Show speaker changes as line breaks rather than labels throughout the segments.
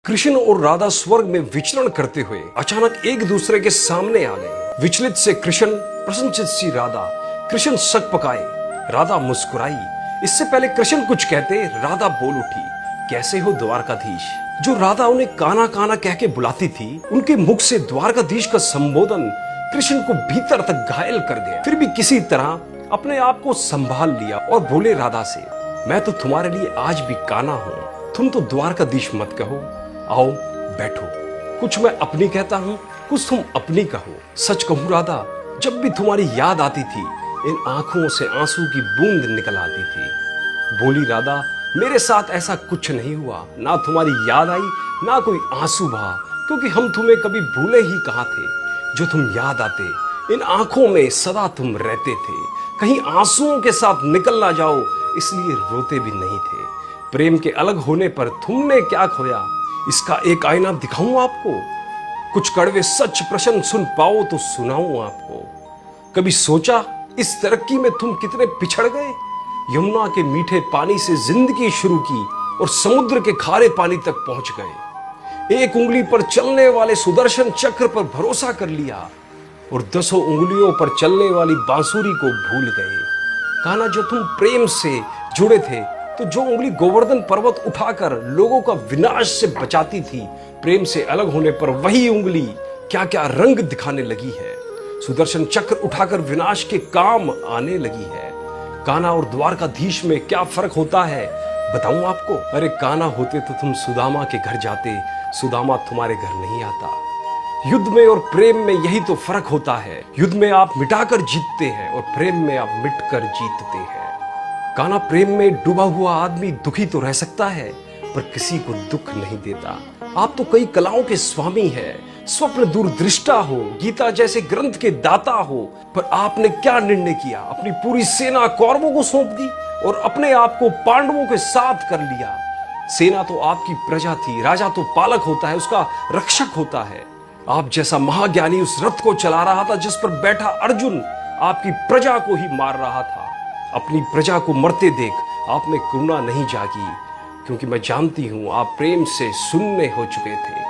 कृष्ण और राधा स्वर्ग में विचरण करते हुए अचानक एक दूसरे के सामने आ गए। विचलित से कृष्ण, प्रसन्नचित सी राधा। कृष्ण शक पकाए, राधा मुस्कुराई। इससे पहले कृष्ण कुछ कहते, राधा बोल उठी, कैसे हो द्वारकाधीश। जो राधा उन्हें काना काना कह के बुलाती थी, उनके मुख से द्वारकाधीश का संबोधन कृष्ण को भीतर तक घायल कर गया। फिर भी किसी तरह अपने आप को संभाल लिया और बोले राधा से, मैं तो तुम्हारे लिए आज भी काना हूं, तुम तो द्वारकाधीश मत कहो। आओ बैठो, कुछ मैं अपनी कहता हूं, कुछ तुम अपनी कहो। सच कहूं राधा, जब भी तुम्हारी याद आती थी, इन आंखों से आंसू की बूंद निकल आती थी। बोली राधा, मेरे साथ ऐसा कुछ नहीं हुआ, ना तुम्हारी याद आई ना कोई आंसू बहा, क्योंकि हम तुम्हें कभी भूले ही कहाँ थे। जो तुम याद आते, इन आंखों में सदा तुम रहते थे, कहीं आंसुओं के साथ निकल ना जाओ, इसलिए रोते भी नहीं थे। प्रेम के अलग होने पर तुमने क्या खोया, इसका एक आईना दिखाऊं आपको। कुछ कड़वे सच प्रश्न सुन पाओ तो सुनाऊं आपको। कभी सोचा इस तरक्की में तुम कितने पिछड़ गए। यमुना के मीठे पानी से जिंदगी शुरू की और समुद्र के खारे पानी तक पहुंच गए। एक उंगली पर चलने वाले सुदर्शन चक्र पर भरोसा कर लिया और 10 उंगलियों पर चलने वाली बांसुरी को भूल गए। कान्हा, जो तुम प्रेम से जुड़े थे, तो जो उंगली गोवर्धन पर्वत उठाकर लोगों का विनाश से बचाती थी, प्रेम से अलग होने पर वही उंगली क्या क्या रंग दिखाने लगी है। सुदर्शन चक्र उठाकर विनाश के काम आने लगी है। कान्हा और द्वारकाधीश में क्या फर्क होता है बताऊं आपको। अरे कान्हा होते तो तुम सुदामा के घर जाते, सुदामा तुम्हारे घर नहीं आता। युद्ध में और प्रेम में यही तो फर्क होता है। युद्ध में आप मिटाकर जीतते हैं और प्रेम में आप मिटकर जीतते हैं। कान्हा, प्रेम में डूबा हुआ आदमी दुखी तो रह सकता है, पर किसी को दुख नहीं देता। आप तो कई कलाओं के स्वामी हैं, स्वप्न दूरदृष्टा हो, गीता जैसे ग्रंथ के दाता हो, पर आपने क्या निर्णय किया, अपनी पूरी सेना कौरवों को सौंप दी और अपने आप को पांडवों के साथ कर लिया। सेना तो आपकी प्रजा थी, राजा तो पालक होता है, उसका रक्षक होता है। आप जैसा महाज्ञानी उस रथ को चला रहा था जिस पर बैठा अर्जुन आपकी प्रजा को ही मार रहा था। अपनी प्रजा को मरते देख आप में करुणा नहीं जागी, क्योंकि मैं जानती हूं आप प्रेम से सुन्ने हो चुके थे।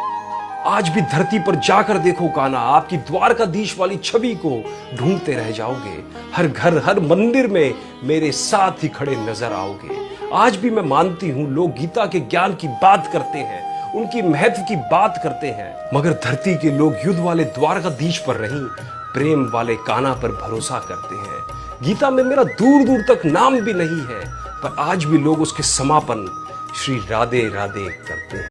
आज भी धरती पर जाकर देखो कान्हा, आपकी द्वारकाधीश वाली छवि को ढूंढते रह जाओगे। हर घर हर मंदिर में मेरे साथ ही खड़े नजर आओगे। आज भी मैं मानती हूं लोग गीता के ज्ञान की बात करते हैं, उनकी महत्व की बात करते हैं, मगर धरती के लोग युद्ध वाले द्वारकाधीश पर नहीं, प्रेम वाले कान्हा पर भरोसा करते हैं। गीता में मेरा दूर दूर तक नाम भी नहीं है, पर आज भी लोग उसके समापन श्री राधे राधे करते हैं।